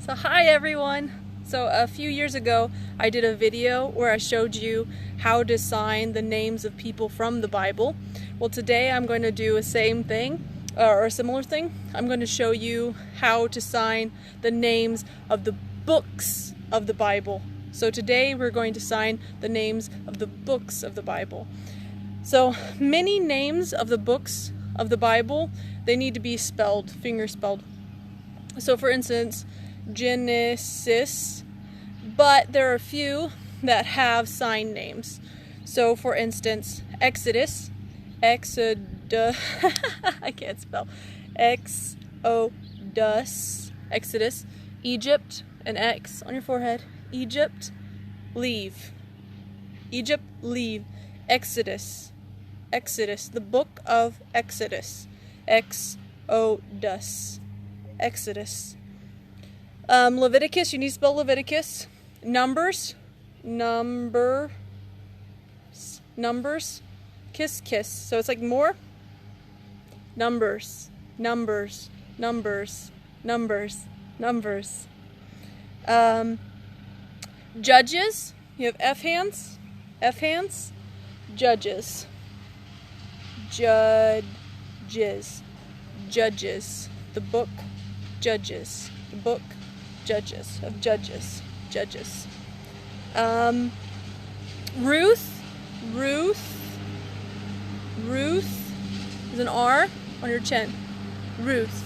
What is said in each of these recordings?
So hi everyone! So a few years ago I did a video where I showed you how to sign the names of people from the Bible. Well, today I'm going to do a same thing, or a similar thing. I'm going to show you how to sign the names of the books of the Bible. So today we're going to sign the names of the books of the Bible. So many names of the books of the Bible, they need to be spelled, finger spelled. So for instance, Genesis, but there are a few that have sign names. So for instance, Exodus, I can't spell, Exodus, Egypt, an X on your forehead, Egypt, leave, Exodus, the book of Exodus, Exodus. Leviticus, you need to spell Leviticus. Numbers, kiss. So it's like more. Numbers. Judges, you have F hands, judges. Judges, the book, Judges, of Judges. Ruth is an R on your chin. Ruth,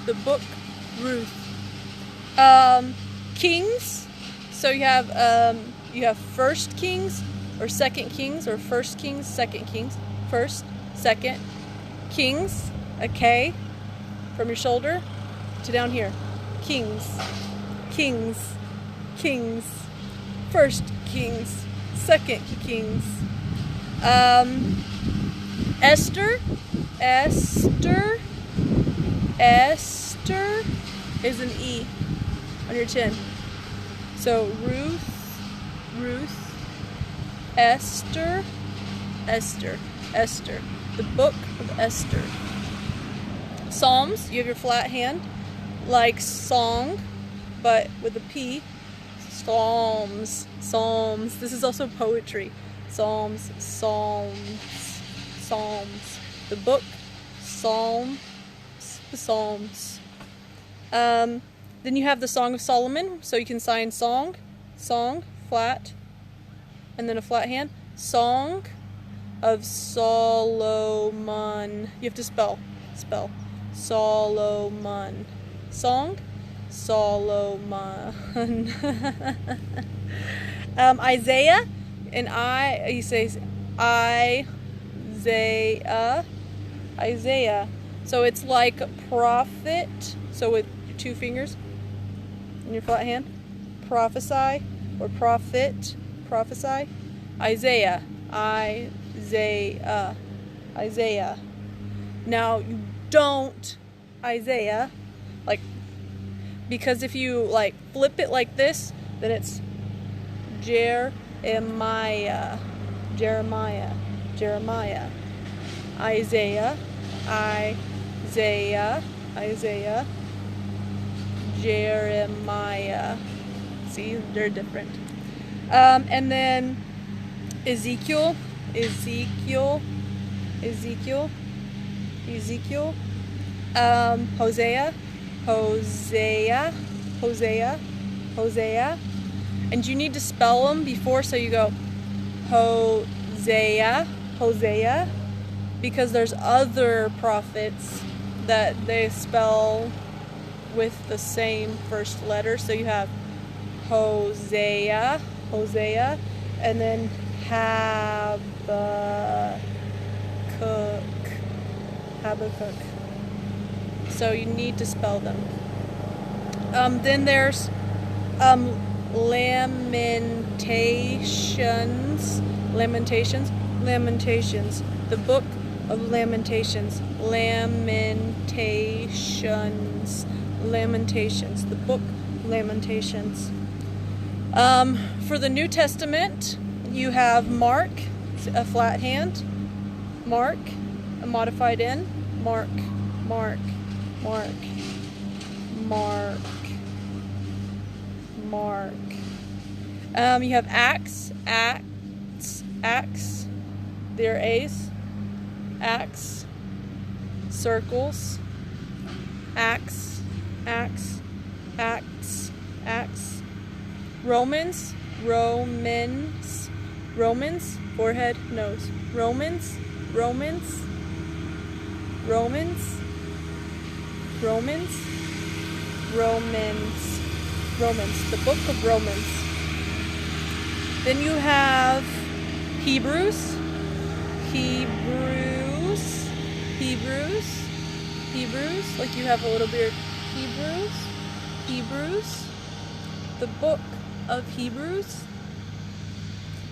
the book, Ruth. Kings, so you have First Kings or Second Kings, or First Kings, Second Kings, First, Second, Kings, a K from your shoulder to down here. Kings, First Kings, Second Kings. Esther is an E on your chin. So Ruth, Esther, the book of Esther. Psalms, you have your flat hand, like song, but with a P. Psalms. This is also poetry. Psalms. The book, Psalms. Then you have the Song of Solomon, so you can sign song, flat, and then a flat hand. Song of Solomon. You have to spell. Solomon. Song, Solomon. Isaiah, and he says Isaiah. So it's like a prophet. So with your two fingers in your flat hand, prophesy or prophet, prophesy. Isaiah. Now you don't Isaiah, because if you flip it like this, then it's Jeremiah. Isaiah. Jeremiah. See, they're different. And then Ezekiel. Hosea. And you need to spell them before, so you go Hosea, because there's other prophets that they spell with the same first letter. So you have Hosea, and then Habakkuk. So you need to spell them. Then there's Lamentations, the book of Lamentations, the book Lamentations. For the New Testament, you have Mark, a flat hand, Mark, a modified N, Mark. Mark, Mark, Mark, Mark. You have Acts, Acts, Acts. They're A's. Acts, circles, Acts, Acts, Acts, Acts. Romans, Romans, Romans, forehead, nose. Romans, Romans, Romans, Romans, Romans, Romans, the book of Romans. Then you have Hebrews, Hebrews, Hebrews, Hebrews, like you have a little beard. Hebrews, Hebrews, the book of Hebrews.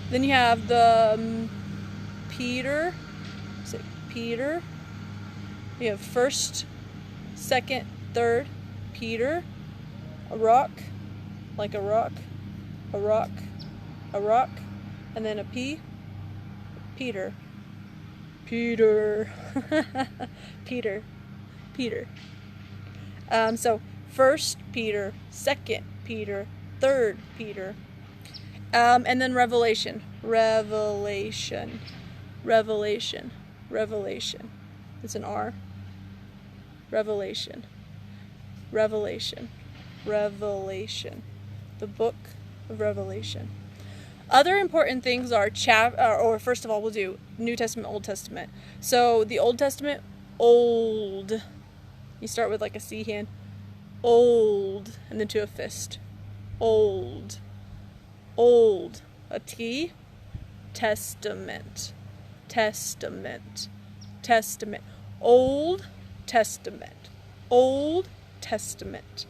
Then you have the Peter, is it Peter? You have first, second, third, Peter, a rock, like a rock, a rock, a rock, and then a P, Peter, Peter, Peter, Peter. So first Peter, second Peter, third Peter, and then Revelation, Revelation, Revelation, Revelation. It's an R. Revelation, Revelation, Revelation. The book of Revelation. Other important things are or first of all, we'll do New Testament, Old Testament. So the Old Testament, old. You start with like a C hand. Old, and then to a fist. Old. Old. A T. Testament. Testament. Testament. Old Testament. Old Testament.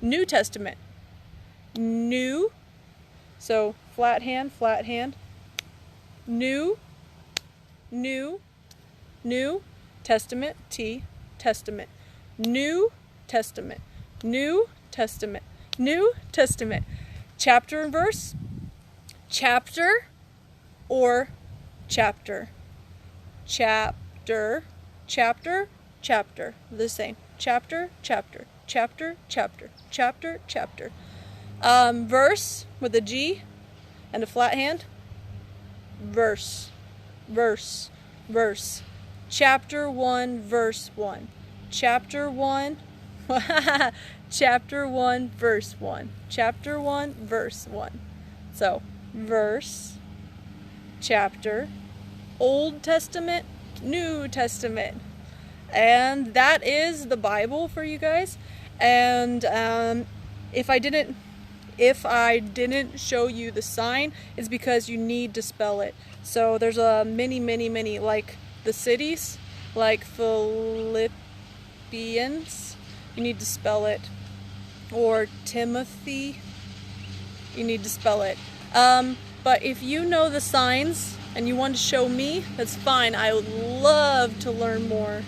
New Testament. New. So flat hand, flat hand. New. New. New Testament. T. Testament. New Testament. New Testament. New Testament. Chapter and verse. Chapter or chapter. Chapter. Chapter. Chapter. The same. Chapter. Chapter. Chapter. Chapter. Chapter. Chapter. Verse with a G and a flat hand. Verse. Verse. Verse. Chapter 1, verse 1. Chapter 1. Chapter 1, verse 1. Chapter 1, verse 1. So, verse, chapter, Old Testament, New Testament. And that is the Bible for you guys. And if I didn't show you the sign, it's because you need to spell it. So there's many, like the cities, like Philippians, you need to spell it. Or Timothy, you need to spell it. But if you know the signs and you want to show me, that's fine. I would love to learn more.